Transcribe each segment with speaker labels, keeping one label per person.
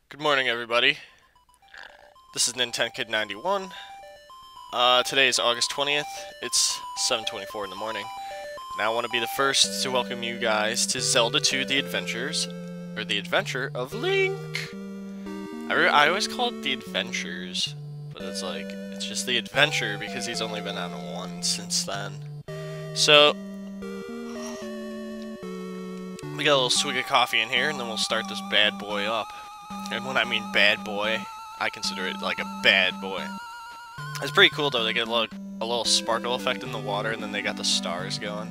Speaker 1: Good morning, everybody. This is Nintendo Kid 91. Today is August 20th. It's 7:24 in the morning. Now I want to be the first to welcome you guys to Zelda 2: The Adventures, or The Adventure of Link. I always call it The Adventures, but it's just The Adventure because he's only been on one since then. So, we got a little swig of coffee in here, and then we'll start this bad boy up. And when I mean bad boy, I consider it like a bad boy. It's pretty cool though, they get a little sparkle effect in the water, and then they got the stars going.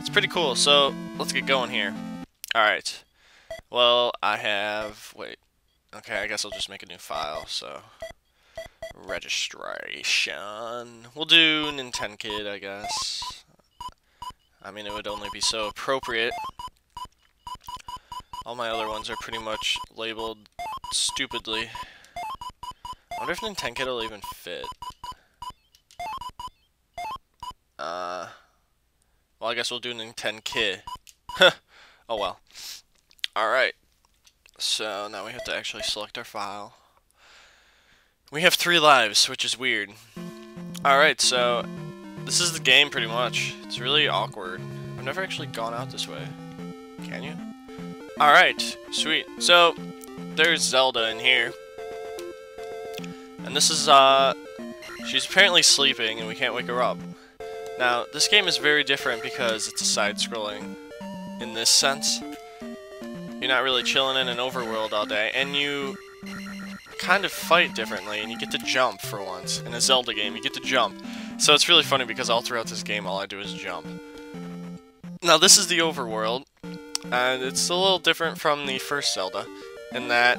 Speaker 1: It's pretty cool, so let's get going here. Alright. Well, wait. Okay, I guess I'll just make a new file, so... Registration. We'll do Nintendo Kid, I guess. I mean, it would only be so appropriate. All my other ones are pretty much labeled stupidly. I wonder if Nintendo Kid will even fit. Well, I guess we'll do Nintendo Kid. Oh well. Alright. So, now we have to actually select our file. We have 3 lives, which is weird. Alright, so... this is the game, pretty much. It's really awkward. I've never actually gone out this way. Can you? Alright, sweet. So, there's Zelda in here. And this is, she's apparently sleeping and we can't wake her up. Now, this game is very different because it's a side-scrolling in this sense. You're not really chilling in an overworld all day, and you kind of fight differently, and you get to jump for once. In a Zelda game, you get to jump. So it's really funny because all throughout this game, all I do is jump. Now, this is the overworld. And it's a little different from the first Zelda, in that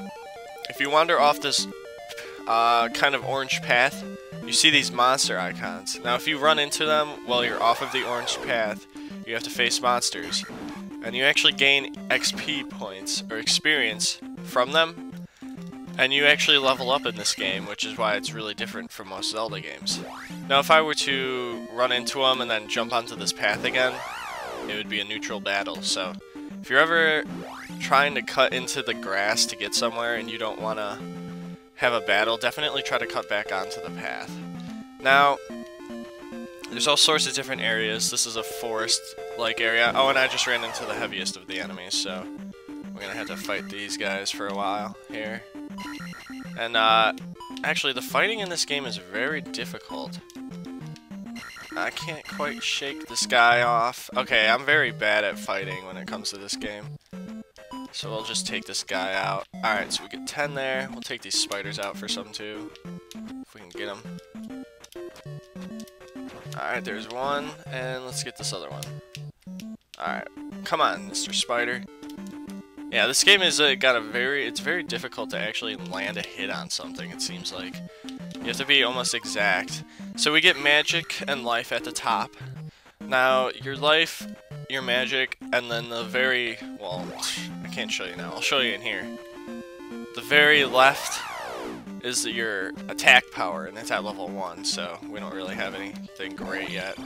Speaker 1: if you wander off this kind of orange path, you see these monster icons. Now if you run into them while you're off of the orange path, you have to face monsters. And you actually gain XP points, or experience, from them. And you actually level up in this game, which is why it's really different from most Zelda games. Now if I were to run into them and then jump onto this path again, it would be a neutral battle, so... if you're ever trying to cut into the grass to get somewhere and you don't want to have a battle, definitely try to cut back onto the path. Now, there's all sorts of different areas. This is a forest-like area. Oh, and I just ran into the heaviest of the enemies, so we're going to have to fight these guys for a while here. And, actually, the fighting in this game is very difficult. I can't quite shake this guy off. Okay, I'm very bad at fighting when it comes to this game. So we'll just take this guy out. Alright, so we get 10 there. We'll take these spiders out for some too, if we can get them. Alright, there's one, and let's get this other one. Alright, come on, Mr. Spider. Yeah, this game is it's very difficult to actually land a hit on something, it seems like. You have to be almost exact. So we get magic and life at the top. Now, your life, your magic, and then well, I can't show you now, I'll show you in here. The very left is your attack power, and it's at level 1, so we don't really have anything great yet.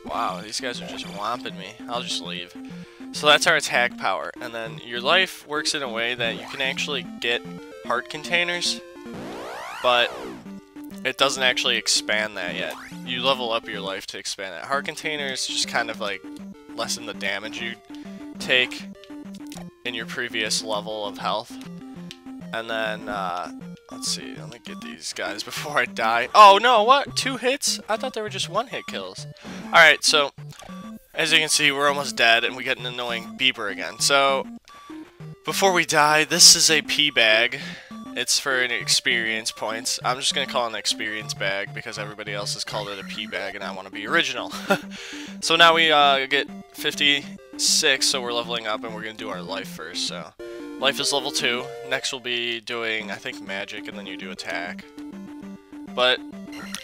Speaker 1: Wow, these guys are just whomping me. I'll just leave. So that's our attack power, and then your life works in a way that you can actually get heart containers, but it doesn't actually expand that yet. You level up your life to expand that. Heart containers just kind of like lessen the damage you take in your previous level of health. And then, let's see, let me get these guys before I die. Oh no, what? 2 hits? I thought they were just 1-hit kills. Alright, so, as you can see, we're almost dead, and we get an annoying beeper again. So, before we die, this is a pea bag. It's for an experience points. I'm just going to call it an experience bag because everybody else has called it a pea bag and I want to be original. So now we get 56, so we're leveling up and we're going to do our life first. So life is level 2. Next we'll be doing, I think, magic, and then you do attack. But,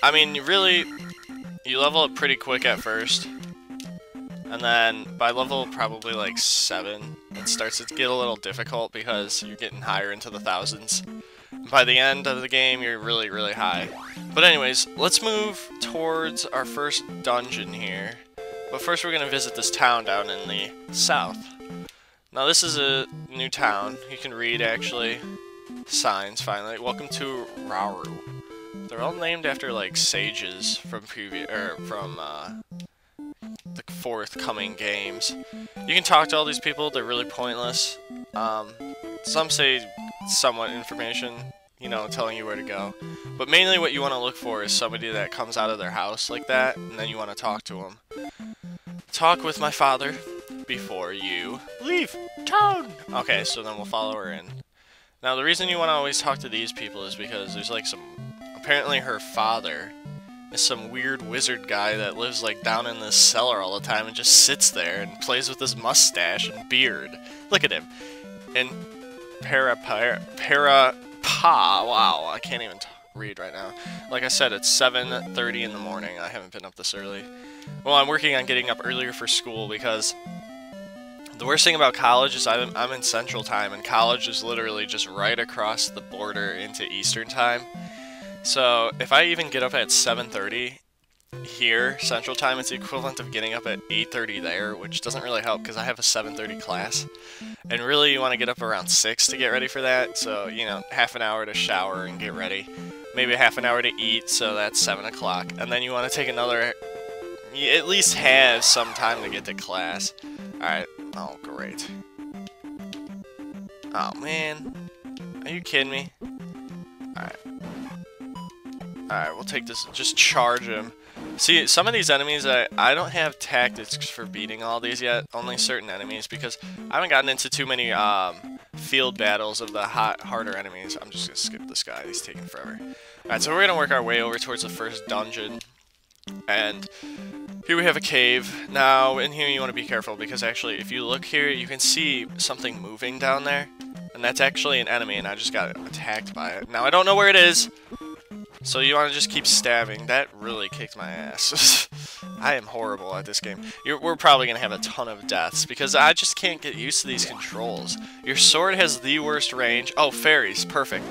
Speaker 1: I mean, really, you level up pretty quick at first. And then by level probably like 7, it starts to get a little difficult because you're getting higher into the thousands. By the end of the game, you're really, really high. But anyways, let's move towards our first dungeon here. But first we're going to visit this town down in the south. Now this is a new town. You can read, actually, signs, finally. Welcome to Rauru. They're all named after, like, sages from the forthcoming games. You can talk to all these people. They're really pointless. Some say somewhat information, you know, telling you where to go. But mainly what you want to look for is somebody that comes out of their house like that, and then you want to talk to them. Talk with my father before you leave town. Okay, so then we'll follow her in. Now, the reason you want to always talk to these people is because there's like apparently her father is some weird wizard guy that lives like down in this cellar all the time and just sits there and plays with his mustache and beard. Look at him. And wow, I can't even read right now. Like I said, it's 7:30 in the morning. I haven't been up this early. Well, I'm working on getting up earlier for school because the worst thing about college is I'm in Central Time, and college is literally just right across the border into Eastern Time. So if I even get up at 7:30 here, Central Time, it's the equivalent of getting up at 8:30 there, which doesn't really help because I have a 7:30 class. And really, you want to get up around 6 to get ready for that. So, you know, half an hour to shower and get ready. Maybe a half an hour to eat, so that's 7 o'clock. And then you want to take another... You at least have some time to get to class. Alright. Oh, great. Oh, man. Are you kidding me? Alright. Alright, we'll take this. Just charge him. See, some of these enemies, I don't have tactics for beating all these yet. Only certain enemies, because I haven't gotten into too many field battles of the harder enemies. I'm just going to skip this guy. He's taking forever. Alright, so we're going to work our way over towards the first dungeon. And here we have a cave. Now, in here you want to be careful, because actually, if you look here, you can see something moving down there. And that's actually an enemy, and I just got attacked by it. Now, I don't know where it is. So you want to just keep stabbing. That really kicked my ass. I am horrible at this game. We're probably going to have a ton of deaths, because I just can't get used to these controls. Your sword has the worst range. Oh, fairies. Perfect.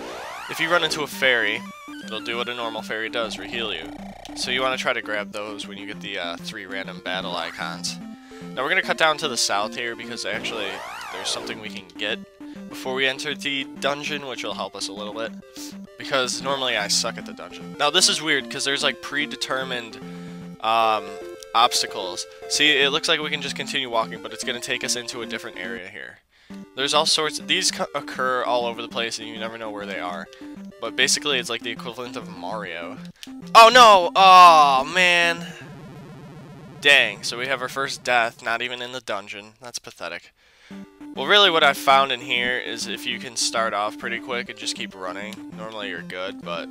Speaker 1: If you run into a fairy, it'll do what a normal fairy does, re-heal you. So you want to try to grab those when you get the 3 random battle icons. Now we're going to cut down to the south here, because actually there's something we can get before we enter the dungeon, which will help us a little bit. Because normally I suck at the dungeon. Now this is weird, because there's like predetermined obstacles. See, it looks like we can just continue walking, but it's going to take us into a different area here. There's all sorts. These occur all over the place, and you never know where they are. But basically, it's like the equivalent of Mario. Oh no! Oh man! Dang, so we have our first death, not even in the dungeon. That's pathetic. Well, really what I've found in here is if you can start off pretty quick and just keep running, normally you're good, but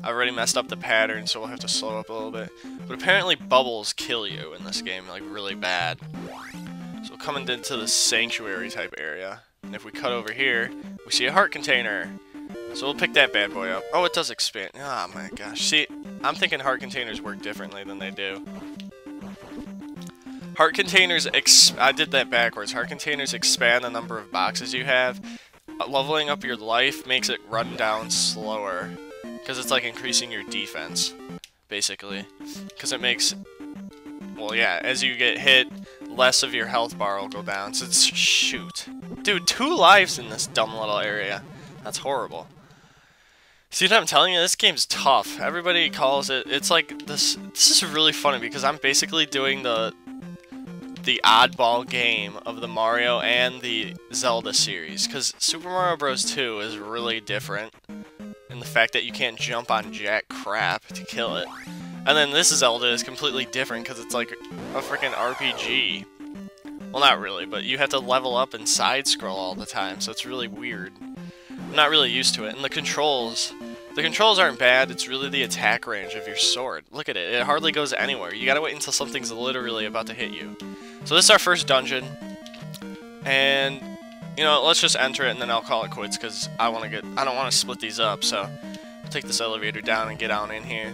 Speaker 1: I've already messed up the pattern, so we'll have to slow up a little bit. But apparently bubbles kill you in this game, like, really bad. So coming into the sanctuary type area, and if we cut over here, we see a heart container. So we'll pick that bad boy up. Oh, it does expand. Oh my gosh. See, I'm thinking heart containers work differently than they do. Heart containers, I did that backwards. Heart containers expand the number of boxes you have. Leveling up your life makes it run down slower, because it's like increasing your defense, basically. Because it makes, well, yeah, as you get hit, less of your health bar will go down. So it's, shoot. Dude, 2 lives in this dumb little area. That's horrible. See what I'm telling you? This game's tough. Everybody calls it, it's like, this is really funny, because I'm basically doing the oddball game of the Mario and the Zelda series, because Super Mario Bros. 2 is really different in the fact that you can't jump on jack crap to kill it. And then this Zelda is completely different because it's like a freaking RPG. Well, not really, but you have to level up and side-scroll all the time, so it's really weird. I'm not really used to it. And the controls aren't bad, it's really the attack range of your sword. Look at it, it hardly goes anywhere. You gotta wait until something's literally about to hit you. So this is our first dungeon, and, you know, let's just enter it and then I'll call it quits, because I don't want to split these up, so I'll take this elevator down and get on in here.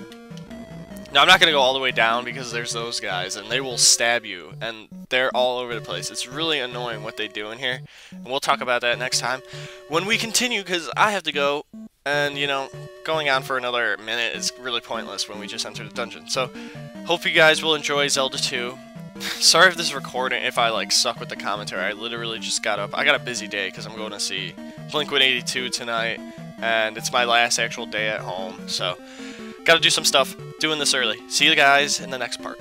Speaker 1: Now, I'm not going to go all the way down, because there's those guys, and they will stab you, and they're all over the place. It's really annoying what they do in here, and we'll talk about that next time when we continue, because I have to go, and, you know, going on for another minute is really pointless when we just entered the dungeon. So, hope you guys will enjoy Zelda 2. Sorry if this recording, if I like suck with the commentary. I literally just got up. I got a busy day because I'm going to see Blink-182 tonight, and it's my last actual day at home. So, got to do some stuff. Doing this early. See you guys in the next part.